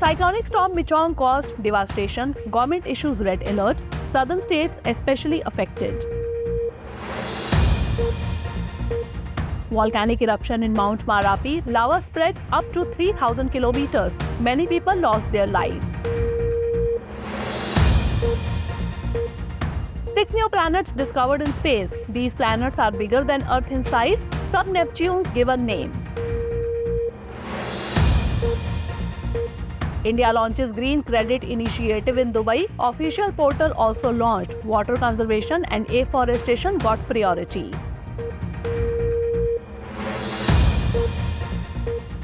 Cyclonic Storm Michong caused devastation. Government issues red alert. Southern states especially affected. Volcanic eruption in Mount Marapi. Lava spread up to 3,000 kilometers. Many people lost their lives. 6 new planets discovered in space. These planets are bigger than Earth in size. Sub-Neptune's given name. India launches Green Credit Initiative in Dubai. Official portal also launched. Water conservation and afforestation got priority.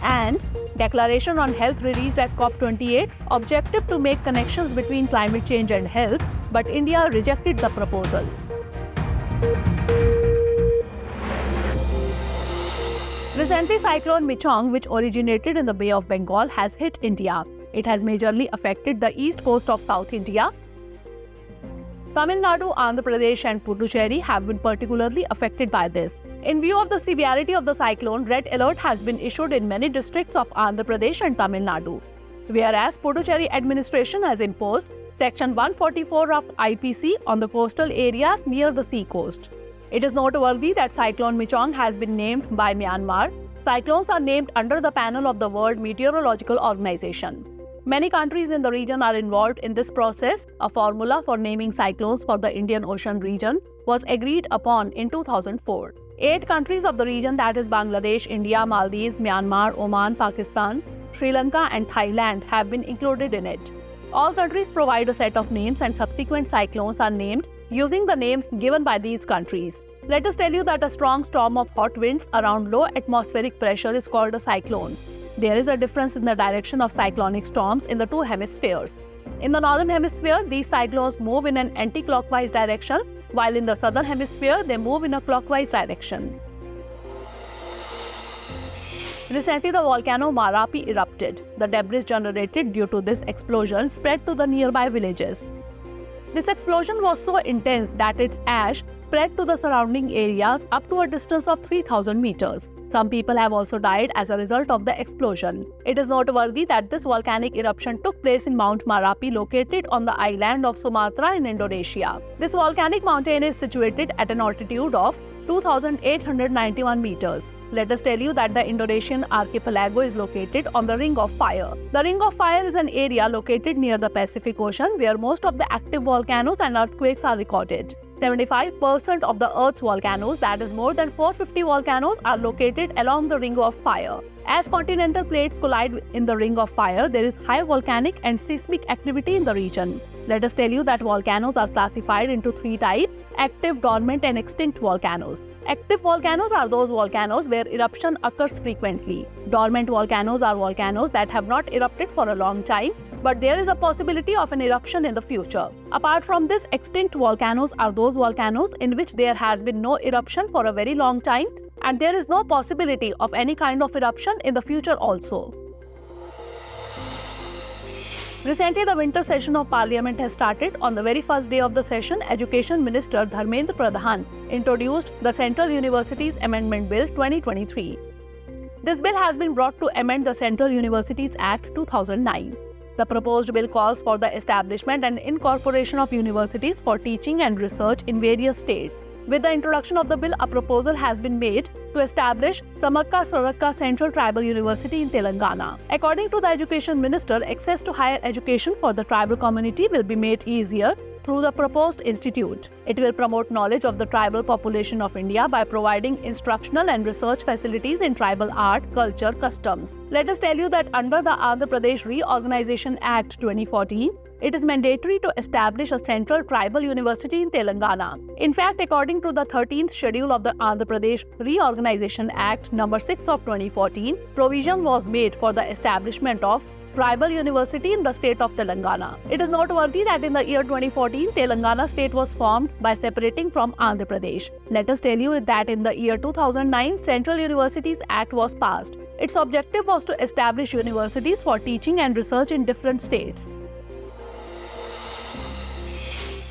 And Declaration on Health released at COP28, objective to make connections between climate change and health, but India rejected the proposal. Recently, Cyclone Michaung, which originated in the Bay of Bengal, has hit India. It has majorly affected the east coast of South India. Tamil Nadu, Andhra Pradesh and Puducherry have been particularly affected by this. In view of the severity of the cyclone, red alert has been issued in many districts of Andhra Pradesh and Tamil Nadu. Whereas Puducherry administration has imposed Section 144 of IPC on the coastal areas near the sea coast. It is noteworthy that Cyclone Michaung has been named by Myanmar. Cyclones are named under the panel of the World Meteorological Organization. Many countries in the region are involved in this process. A formula for naming cyclones for the Indian Ocean region was agreed upon in 2004. 8 countries of the region, that is Bangladesh, India, Maldives, Myanmar, Oman, Pakistan, Sri Lanka and Thailand, have been included in it. All countries provide a set of names and subsequent cyclones are named using the names given by these countries. Let us tell you that a strong storm of hot winds around low atmospheric pressure is called a cyclone. There is a difference in the direction of cyclonic storms in the two hemispheres. In the northern hemisphere, these cyclones move in an anti-clockwise direction, while in the southern hemisphere, they move in a clockwise direction. Recently, the volcano Marapi erupted. The debris generated due to this explosion spread to the nearby villages. This explosion was so intense that its ash spread to the surrounding areas up to a distance of 3,000 meters. Some people have also died as a result of the explosion. It is noteworthy that this volcanic eruption took place in Mount Marapi, located on the island of Sumatra in Indonesia. This volcanic mountain is situated at an altitude of 2,891 meters. Let us tell you that the Indonesian archipelago is located on the Ring of Fire. The Ring of Fire is an area located near the Pacific Ocean where most of the active volcanoes and earthquakes are recorded. 75% of the Earth's volcanoes, that is more than 450 volcanoes, are located along the Ring of Fire. As continental plates collide in the Ring of Fire, there is high volcanic and seismic activity in the region. Let us tell you that volcanoes are classified into 3 types: active, dormant and extinct volcanoes. Active volcanoes are those volcanoes where eruption occurs frequently. Dormant volcanoes are volcanoes that have not erupted for a long time, but there is a possibility of an eruption in the future. Apart from this, extinct volcanoes are those volcanoes in which there has been no eruption for a very long time and there is no possibility of any kind of eruption in the future also. Recently, the winter session of Parliament has started. On the very first day of the session, Education Minister Dharmendra Pradhan introduced the Central Universities Amendment Bill 2023. This bill has been brought to amend the Central Universities Act 2009. The proposed bill calls for the establishment and incorporation of universities for teaching and research in various states. With the introduction of the bill, a proposal has been made to establish Samakka Swarakka Central Tribal University in Telangana. According to the Education Minister, access to higher education for the tribal community will be made easier through the proposed institute. It will promote knowledge of the tribal population of India by providing instructional and research facilities in tribal art, culture, customs. Let us tell you that under the Andhra Pradesh Reorganization Act 2014, it is mandatory to establish a central tribal university in Telangana. In fact, according to the 13th schedule of the Andhra Pradesh Reorganization Act No. 6 of 2014, provision was made for the establishment of tribal university in the state of Telangana. It is noteworthy that in the year 2014, Telangana state was formed by separating from Andhra Pradesh. Let us tell you that in the year 2009, Central Universities Act was passed. Its objective was to establish universities for teaching and research in different states.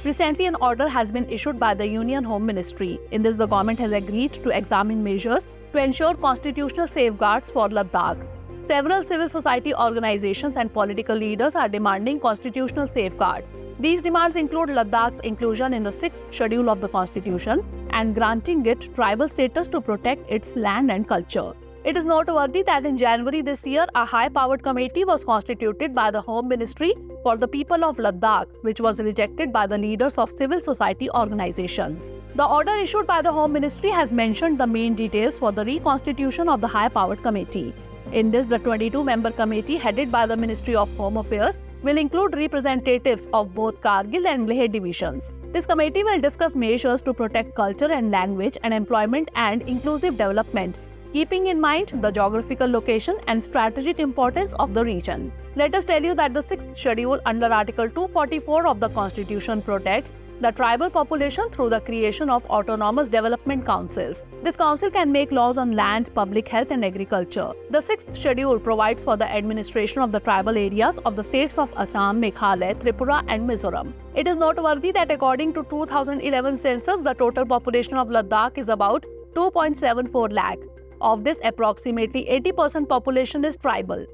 Recently, an order has been issued by the Union Home Ministry. In this, the government has agreed to examine measures to ensure constitutional safeguards for Ladakh. Several civil society organizations and political leaders are demanding constitutional safeguards. These demands include Ladakh's inclusion in the 6th schedule of the constitution and granting it tribal status to protect its land and culture. It is noteworthy that in January this year, a high-powered committee was constituted by the Home Ministry for the people of Ladakh, which was rejected by the leaders of civil society organizations. The order issued by the Home Ministry has mentioned the main details for the reconstitution of the high-powered committee. In this, the 22-member committee headed by the Ministry of Home Affairs will include representatives of both Kargil and Leh divisions. This committee will discuss measures to protect culture and language and employment and inclusive development, keeping in mind the geographical location and strategic importance of the region. Let us tell you that the 6th schedule under Article 244 of the Constitution protects the tribal population through the creation of autonomous development councils. This council can make laws on land, public health and agriculture. The 6th schedule provides for the administration of the tribal areas of the states of Assam, Meghalaya, Tripura and Mizoram. It is noteworthy that according to 2011 census, the total population of Ladakh is about 2.74 lakh. Of this, approximately 80% population is tribal.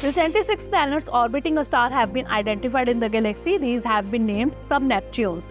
Recently, 6 planets orbiting a star have been identified in the galaxy. These have been named sub-Neptunes.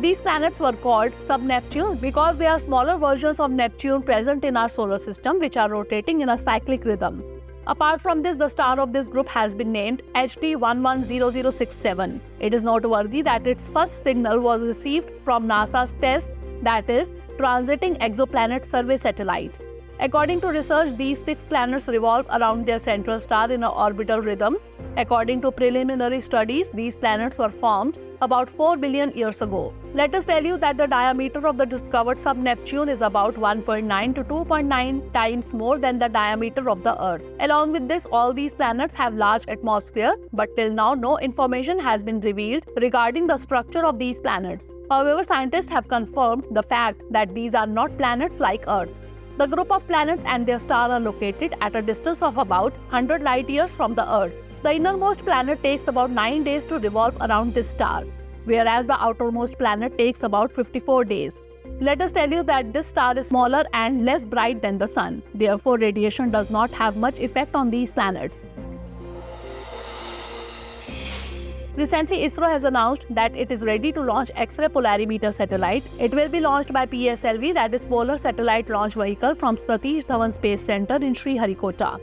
These planets were called sub-Neptunes because they are smaller versions of Neptune present in our solar system, which are rotating in a cyclic rhythm. Apart from this, the star of this group has been named HD 110067. It is noteworthy that its first signal was received from NASA's TESS, that is, Transiting Exoplanet Survey satellite. According to research, these 6 planets revolve around their central star in an orbital rhythm. According to preliminary studies, these planets were formed about 4 billion years ago. Let us tell you that the diameter of the discovered sub-Neptune is about 1.9 to 2.9 times more than the diameter of the Earth. Along with this, all these planets have large atmosphere, but till now no information has been revealed regarding the structure of these planets. However, scientists have confirmed the fact that these are not planets like Earth. The group of planets and their star are located at a distance of about 100 light years from the Earth. The innermost planet takes about 9 days to revolve around this star, whereas the outermost planet takes about 54 days. Let us tell you that this star is smaller and less bright than the Sun. Therefore, radiation does not have much effect on these planets. Recently, ISRO has announced that it is ready to launch X-ray polarimeter satellite. It will be launched by PSLV, that is Polar Satellite Launch Vehicle, from Satish Dhawan Space Center in Sriharikota.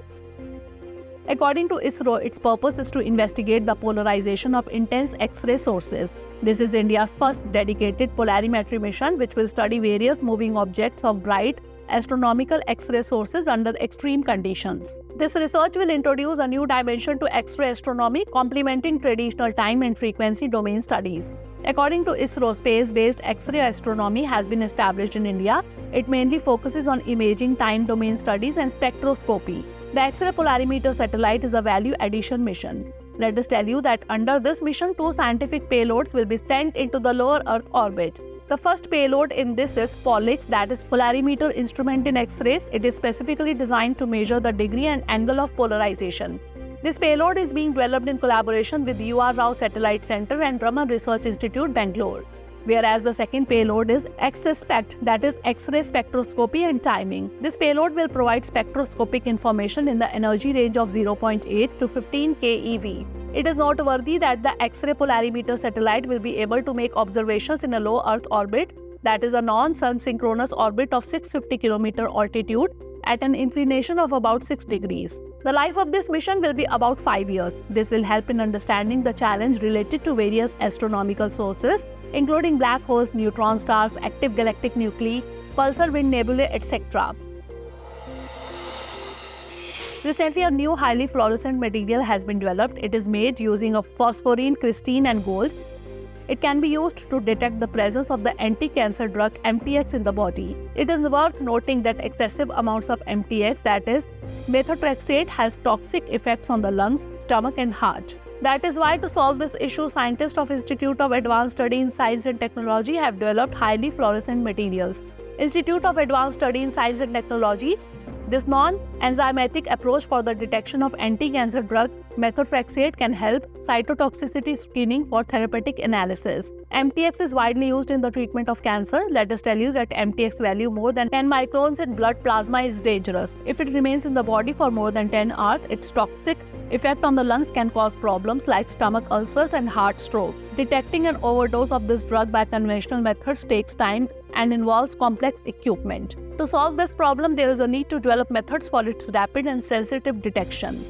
According to ISRO, its purpose is to investigate the polarization of intense X-ray sources. This is India's first dedicated polarimetry mission, which will study various moving objects of bright astronomical X-ray sources under extreme conditions. This research will introduce a new dimension to X-ray astronomy, complementing traditional time and frequency domain studies. According to ISRO, space-based X-ray astronomy has been established in India. It mainly focuses on imaging, time domain studies and spectroscopy. The X-ray polarimeter satellite is a value addition mission. Let us tell you that under this mission, 2 scientific payloads will be sent into the lower Earth orbit. The first payload in this is POLIX, that is polarimeter instrument in X-rays. It is specifically designed to measure the degree and angle of polarization. This payload is being developed in collaboration with UR Rao Satellite Center and Raman Research Institute, Bangalore. Whereas the second payload is XSPECT, that is X-ray spectroscopy and timing. This payload will provide spectroscopic information in the energy range of 0.8 to 15 keV. It is noteworthy that the X-ray polarimeter satellite will be able to make observations in a low Earth orbit, that is a non-sun synchronous orbit of 650 km altitude at an inclination of about 6 degrees. The life of this mission will be about 5 years. This will help in understanding the challenge related to various astronomical sources, including black holes, neutron stars, active galactic nuclei, pulsar wind nebulae, etc. Recently, a new highly fluorescent material has been developed. It is made using a phosphorine, crystine and gold. It can be used to detect the presence of the anti-cancer drug MTX in the body. It is worth noting that excessive amounts of MTX, that is methotrexate, has toxic effects on the lungs, stomach and heart. That is why, to solve this issue, scientists of Institute of Advanced Study in Science and Technology have developed highly fluorescent materials. Institute of Advanced Study in Science and Technology This non-enzymatic approach for the detection of anti-cancer drug methotrexate can help cytotoxicity screening for therapeutic analysis. MTX is widely used in the treatment of cancer. Let us tell you that MTX value more than 10 microns in blood plasma is dangerous. If it remains in the body for more than 10 hours, its toxic effect on the lungs can cause problems like stomach ulcers and heart stroke. Detecting an overdose of this drug by conventional methods takes time and involves complex equipment. To solve this problem, there is a need to develop methods for its rapid and sensitive detection.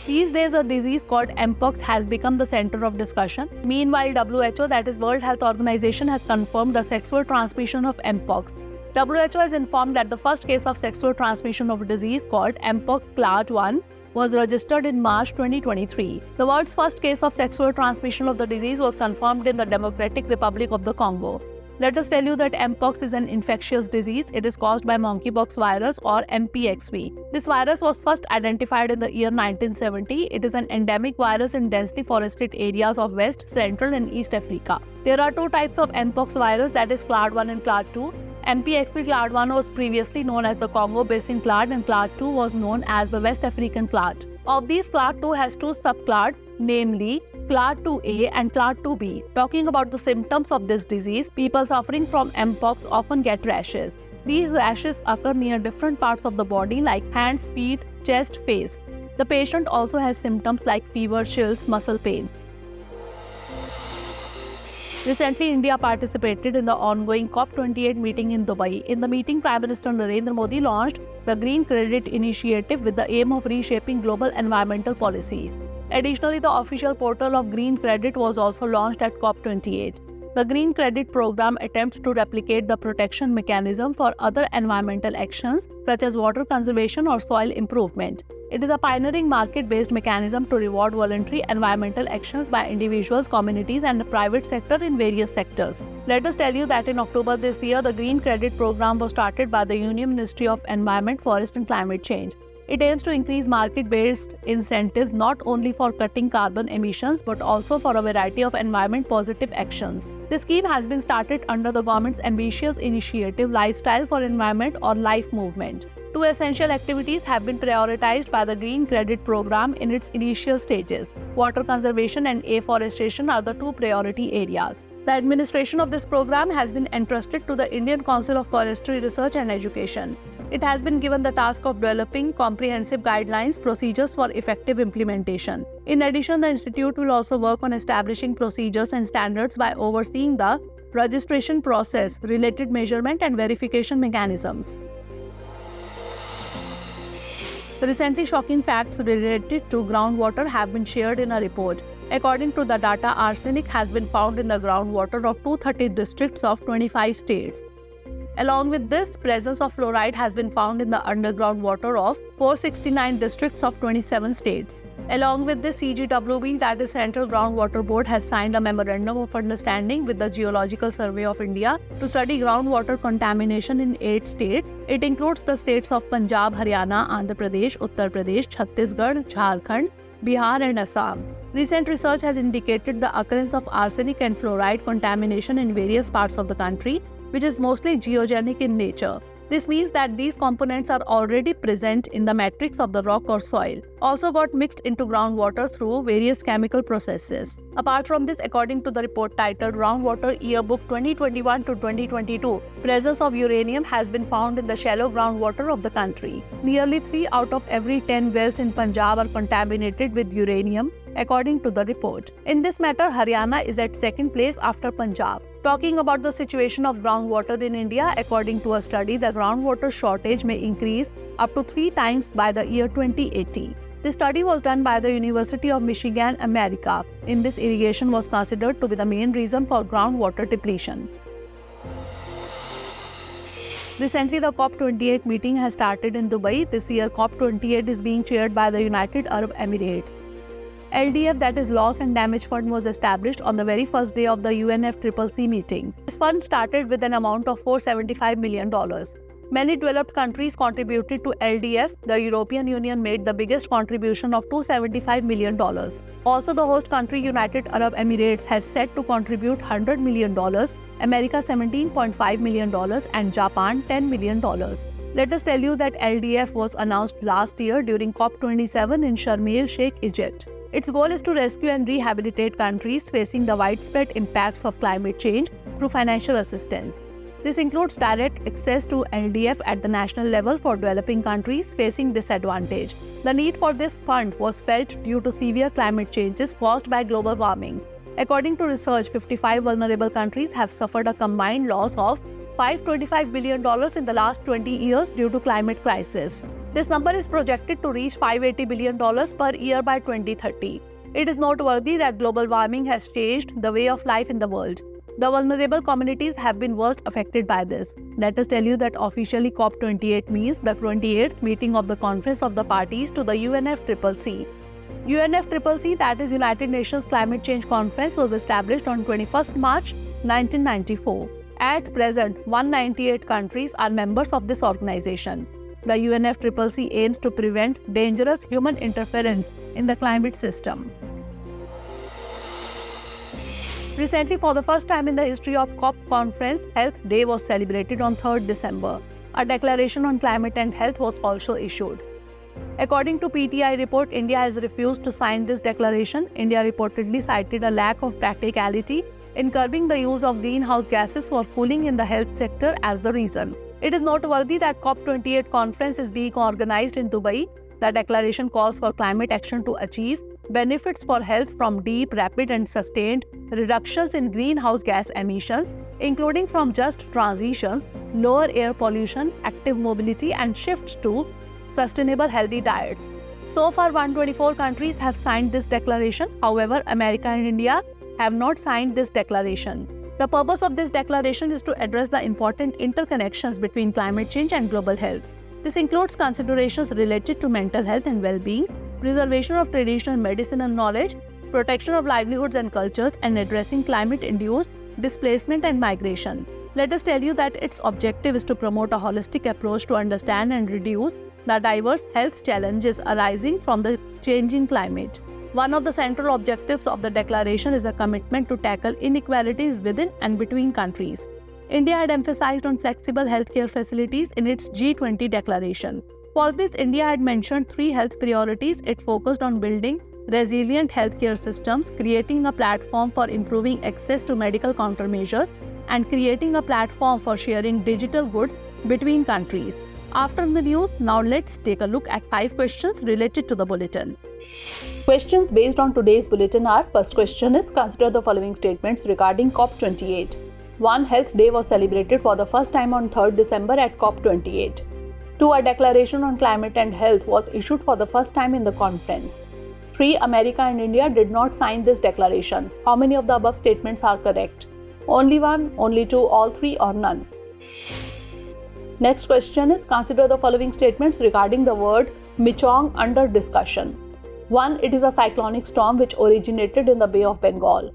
These days, a disease called mpox has become the center of discussion. Meanwhile, WHO, that is World Health Organization, has confirmed the sexual transmission of mpox. WHO has informed that the first case of sexual transmission of a disease called mpox clade 1 was registered in March 2023. The world's first case of sexual transmission of the disease was confirmed in the Democratic Republic of the Congo. Let us tell you that mpox is an infectious disease. It is caused by monkeypox virus or MPXV. This virus was first identified in the year 1970. It is an endemic virus in densely forested areas of West, Central and East Africa. There are two types of mpox virus, that is clade 1 and clade 2. MPXV clade 1 was previously known as the Congo Basin clade and clade 2 was known as the West African clade. Of these, clade 2 has two subclades, namely clade 2A and clade 2B. Talking about the symptoms of this disease, people suffering from mpox often get rashes. These rashes occur near different parts of the body like hands, feet, chest, face. The patient also has symptoms like fever, chills, muscle pain. Recently, India participated in the ongoing COP28 meeting in Dubai. In the meeting, Prime Minister Narendra Modi launched the Green Credit Initiative with the aim of reshaping global environmental policies. Additionally, the official portal of Green Credit was also launched at COP28. The Green Credit program attempts to replicate the protection mechanism for other environmental actions such as water conservation or soil improvement. It is a pioneering market-based mechanism to reward voluntary environmental actions by individuals, communities, and the private sector in various sectors. Let us tell you that in October this year, the Green Credit Program was started by the Union Ministry of Environment, Forest and Climate Change. It aims to increase market-based incentives not only for cutting carbon emissions but also for a variety of environment-positive actions. This scheme has been started under the government's ambitious initiative Lifestyle for Environment or LIFE movement. Two essential activities have been prioritized by the Green Credit Program in its initial stages. Water conservation and afforestation are the two priority areas. The administration of this program has been entrusted to the Indian Council of Forestry Research and Education. It has been given the task of developing comprehensive guidelines, procedures for effective implementation. In addition, the institute will also work on establishing procedures and standards by overseeing the registration process, related measurement and verification mechanisms. Recently, shocking facts related to groundwater have been shared in a report. According to the data, arsenic has been found in the groundwater of 230 districts of 25 states. Along with this, presence of fluoride has been found in the underground water of 469 districts of 27 states. Along with this, CGWB, that is Central Groundwater Board, has signed a memorandum of understanding with the Geological Survey of India to study groundwater contamination in 8 states. It includes the states of Punjab, Haryana, Andhra Pradesh, Uttar Pradesh, Chhattisgarh, Jharkhand, Bihar and Assam. Recent research has indicated the occurrence of arsenic and fluoride contamination in various parts of the country, which is mostly geogenic in nature. This means that these components are already present in the matrix of the rock or soil, also got mixed into groundwater through various chemical processes. Apart from this, according to the report titled Groundwater Yearbook 2021 to 2022, presence of uranium has been found in the shallow groundwater of the country. Nearly 3 out of every 10 wells in Punjab are contaminated with uranium, according to the report. In this matter, Haryana is at second place after Punjab. Talking about the situation of groundwater in India, according to a study, the groundwater shortage may increase up to 3 times by the year 2080. This study was done by the University of Michigan, America. In this, irrigation was considered to be the main reason for groundwater depletion. Recently, the COP28 meeting has started in Dubai. This year, COP28 is being chaired by the United Arab Emirates. LDF, that is Loss and Damage Fund, was established on the very first day of the UNFCCC meeting. This fund started with an amount of $475 million. Many developed countries contributed to LDF. The European Union made the biggest contribution of $275 million. Also, the host country United Arab Emirates has set to contribute $100 million, America $17.5 million, and Japan $10 million. Let us tell you that LDF was announced last year during COP27 in Sharm el-Sheikh, Egypt. Its goal is to rescue and rehabilitate countries facing the widespread impacts of climate change through financial assistance. This includes direct access to LDF at the national level for developing countries facing disadvantage. The need for this fund was felt due to severe climate changes caused by global warming. According to research, 55 vulnerable countries have suffered a combined loss of $525 billion in the last 20 years due to climate crisis. This number is projected to reach $580 billion per year by 2030. It is noteworthy that global warming has changed the way of life in the world. The vulnerable communities have been worst affected by this. Let us tell you that officially COP28 means the 28th meeting of the Conference of the Parties to the UNFCCC. UNFCCC, that is United Nations Climate Change Conference, was established on 21st March 1994. At present, 198 countries are members of this organization. The UNFCCC aims to prevent dangerous human interference in the climate system. Recently, for the first time in the history of COP conference, Health Day was celebrated on 3rd December. A declaration on climate and health was also issued. According to PTI report, India has refused to sign this declaration. India reportedly cited a lack of practicality in curbing the use of greenhouse gases for cooling in the health sector as the reason. It is noteworthy that COP28 conference is being organized in Dubai. The declaration calls for climate action to achieve benefits for health from deep, rapid and sustained reductions in greenhouse gas emissions, including from just transitions, lower air pollution, active mobility and shifts to sustainable healthy diets. So far, 124 countries have signed this declaration. However, America and India have not signed this declaration. The purpose of this declaration is to address the important interconnections between climate change and global health. This includes considerations related to mental health and well-being, preservation of traditional medicine and knowledge, protection of livelihoods and cultures, and addressing climate-induced displacement and migration. Let us tell you that its objective is to promote a holistic approach to understand and reduce the diverse health challenges arising from the changing climate. One of the central objectives of the declaration is a commitment to tackle inequalities within and between countries. India had emphasized on flexible healthcare facilities in its G20 declaration. For this, India had mentioned 3 health priorities. It focused on building resilient healthcare systems, creating a platform for improving access to medical countermeasures, and creating a platform for sharing digital goods between countries. After the news, now let's take a look at 5 questions related to the bulletin. Questions based on today's bulletin are: first question is, consider the following statements regarding COP28. 1. Health Day was celebrated for the first time on 3rd December at COP28. 2. A declaration on climate and health was issued for the first time in the conference. 3. America and India did not sign this declaration. How many of the above statements are correct? Only 1, only 2, all 3 or none? Next question is, consider the following statements regarding the word Michong under discussion. 1. It is a cyclonic storm which originated in the Bay of Bengal.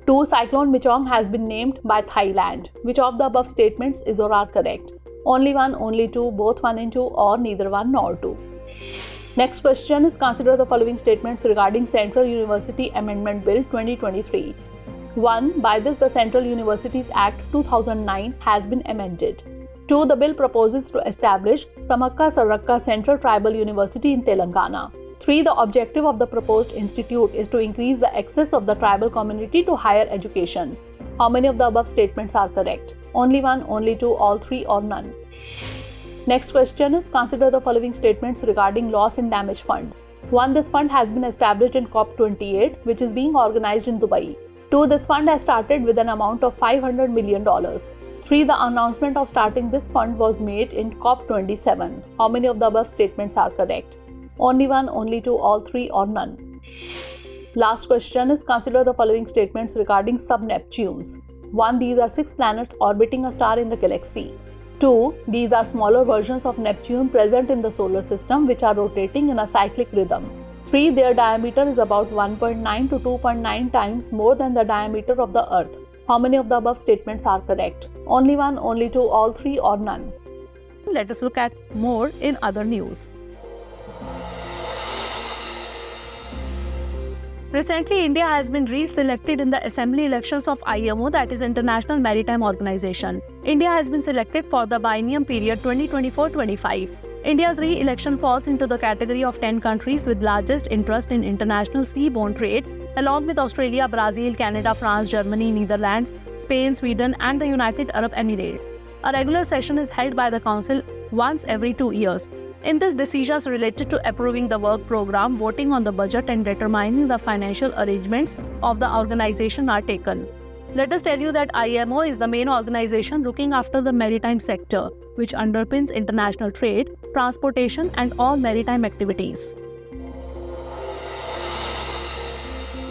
2. Cyclone Michaung has been named by Thailand. Which of the above statements is or are correct? Only 1, only 2, both 1 and 2, or neither 1 nor 2? Next question is, consider the following statements regarding Central University Amendment Bill 2023. 1. By this, the Central Universities Act 2009 has been amended. 2. The bill proposes to establish Samakka Sarrakka Central Tribal University in Telangana. 3. The objective of the proposed institute is to increase the access of the tribal community to higher education. How many of the above statements are correct? Only 1, only 2, all 3 or none? Next question is, consider the following statements regarding Loss and Damage Fund. 1. This fund has been established in COP28, which is being organized in Dubai. 2. This fund has started with an amount of $500 million. 3. The announcement of starting this fund was made in COP27. How many of the above statements are correct? Only 1, only 2, all 3 or none? Last question is, consider the following statements regarding sub-Neptunes. 1. These are 6 planets orbiting a star in the galaxy. 2. These are smaller versions of Neptune present in the solar system which are rotating in a cyclic rhythm. 3. Their diameter is about 1.9 to 2.9 times more than the diameter of the Earth. How many of the above statements are correct? Only 1, only 2, all 3 or none? let us look at more in other news. Recently, India has been re-selected in the assembly elections of IMO, that is International Maritime Organization. India has been selected for the biennium period 2024-25. India's re-election falls into the category of 10 countries with largest interest in international seaborne trade, along with Australia, Brazil, Canada, France, Germany, Netherlands, Spain, Sweden, and the United Arab Emirates. A regular session is held by the Council once every 2 years. In this, decisions related to approving the work program, voting on the budget, and determining the financial arrangements of the organization are taken. Let us tell you that IMO is the main organization looking after the maritime sector, which underpins international trade, transportation, and all maritime activities.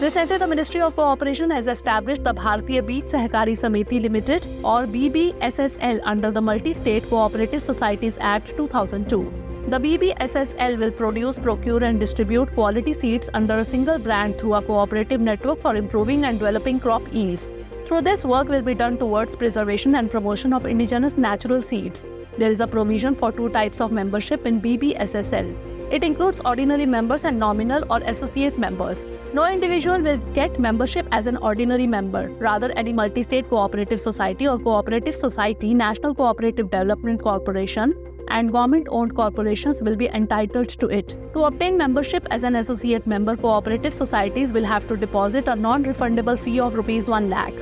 Recently, the Ministry of Cooperation has established the Bharatiya Beach Sahakari Samiti Limited or BBSSL under the Multi-State Cooperative Societies Act 2002. The BBSSL will produce, procure and distribute quality seeds under a single brand through a cooperative network for improving and developing crop yields. Through this, work will be done towards preservation and promotion of indigenous natural seeds. There is a provision for 2 types of membership in BBSSL. It includes ordinary members and nominal or associate members. No individual will get membership as an ordinary member. Rather, any multi-state cooperative society or cooperative society, National Cooperative Development Corporation, and government-owned corporations will be entitled to it. To obtain membership as an associate member, cooperative societies will have to deposit a non-refundable fee of ₹1 lakh.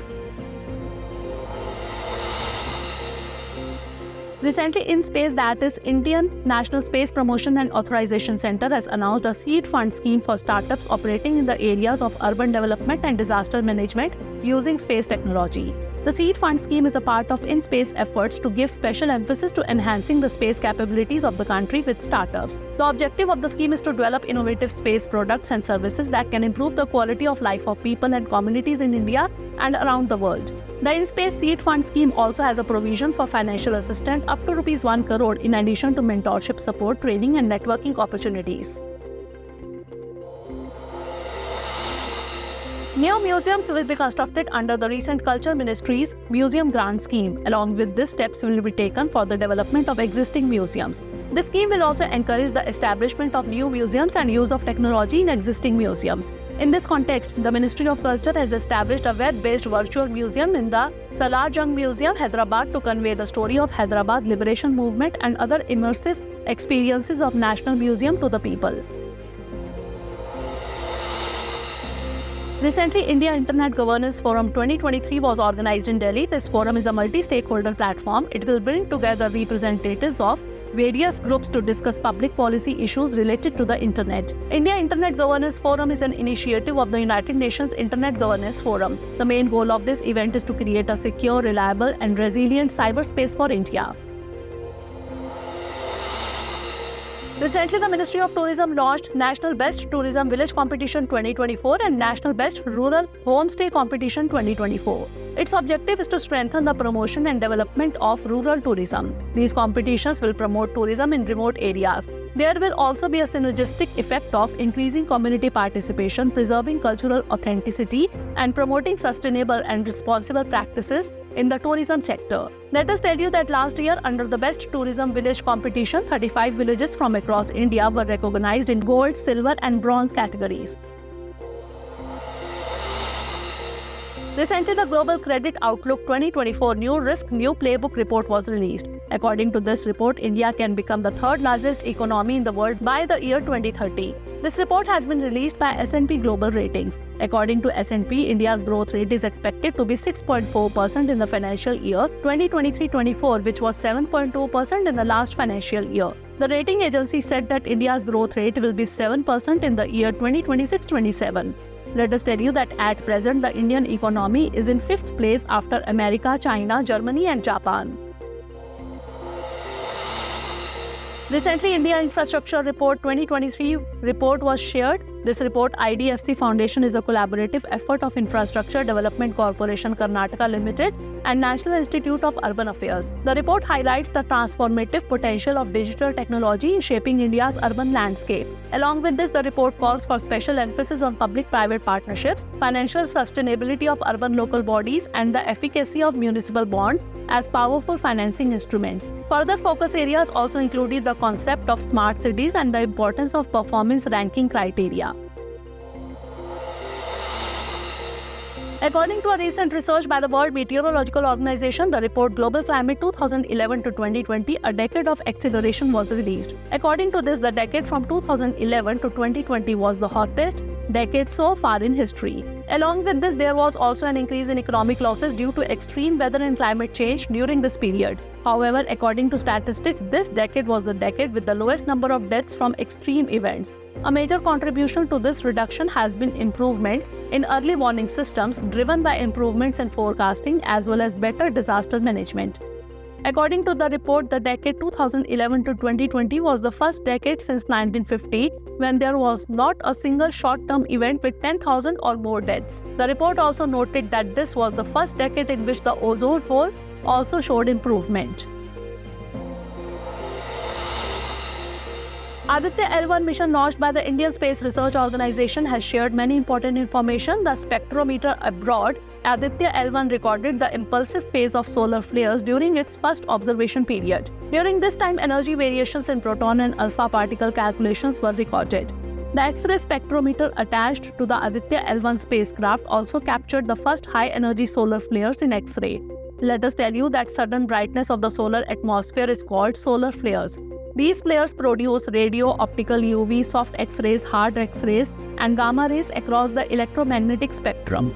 Recently, InSpace, that is Indian National Space Promotion and Authorization Center, has announced a seed fund scheme for startups operating in the areas of urban development and disaster management using space technology. The seed fund scheme is a part of InSpace efforts to give special emphasis to enhancing the space capabilities of the country with startups. The objective of the scheme is to develop innovative space products and services that can improve the quality of life of people and communities in India and around the world. The InSpace Seed Fund scheme also has a provision for financial assistance up to ₹1 crore in addition to mentorship support, training and networking opportunities. New museums will be constructed under the recent Culture Ministry's Museum Grant Scheme. Along with this, steps will be taken for the development of existing museums. This scheme will also encourage the establishment of new museums and use of technology in existing museums. In this context, the Ministry of Culture has established a web-based virtual museum in the Salar Jung Museum, Hyderabad, to convey the story of Hyderabad liberation movement and other immersive experiences of National Museum to the people. Recently, India Internet Governance Forum 2023 was organized in Delhi. This forum is a multi-stakeholder platform. It will bring together representatives of various groups to discuss public policy issues related to the Internet. India Internet Governance Forum is an initiative of the United Nations Internet Governance Forum. The main goal of this event is to create a secure, reliable, and resilient cyberspace for India. Recently, the Ministry of Tourism launched National Best Tourism Village Competition 2024 and National Best Rural Homestay Competition 2024. Its objective is to strengthen the promotion and development of rural tourism. These competitions will promote tourism in remote areas. There will also be a synergistic effect of increasing community participation, preserving cultural authenticity, and promoting sustainable and responsible practices in the tourism sector. Let us tell you that last year, under the Best Tourism Village competition, 35 villages from across India were recognized in gold, silver, and bronze categories. Recently, the Global Credit Outlook 2024 New Risk, New Playbook report was released. According to this report, India can become the third largest economy in the world by the year 2030. This report has been released by S&P Global Ratings. According to S&P, India's growth rate is expected to be 6.4% in the financial year 2023-24, which was 7.2% in the last financial year. The rating agency said that India's growth rate will be 7% in the year 2026-27. Let us tell you that at present, the Indian economy is in 5th place after America, China, Germany, and Japan. Recently, India Infrastructure Report 2023 report was shared. This report, IDFC Foundation, is a collaborative effort of Infrastructure Development Corporation Karnataka Limited and National Institute of Urban Affairs. The report highlights the transformative potential of digital technology in shaping India's urban landscape. Along with this, the report calls for special emphasis on public-private partnerships, financial sustainability of urban local bodies, and the efficacy of municipal bonds as powerful financing instruments. Further focus areas also included the concept of smart cities and the importance of performance ranking criteria. According to a recent research by the World Meteorological Organization, the report Global Climate 2011 to 2020, A Decade of Acceleration was released. According to this, the decade from 2011 to 2020 was the hottest decade so far in history. Along with this, there was also an increase in economic losses due to extreme weather and climate change during this period. However, according to statistics, this decade was the decade with the lowest number of deaths from extreme events. A major contribution to this reduction has been improvements in early warning systems driven by improvements in forecasting as well as better disaster management. According to the report, the decade 2011 to 2020 was the first decade since 1950 when there was not a single short-term event with 10,000 or more deaths. The report also noted that this was the first decade in which the ozone hole also showed improvement. Aditya L1 mission launched by the Indian Space Research Organization has shared many important information. The spectrometer abroad, Aditya L1 recorded the impulsive phase of solar flares during its first observation period. During this time, energy variations in proton and alpha particle calculations were recorded. The X-ray spectrometer attached to the Aditya L1 spacecraft also captured the first high-energy solar flares in X-ray. Let us tell you that sudden brightness of the solar atmosphere is called solar flares. These flares produce radio, optical UV, soft X-rays, hard X-rays, and gamma rays across the electromagnetic spectrum.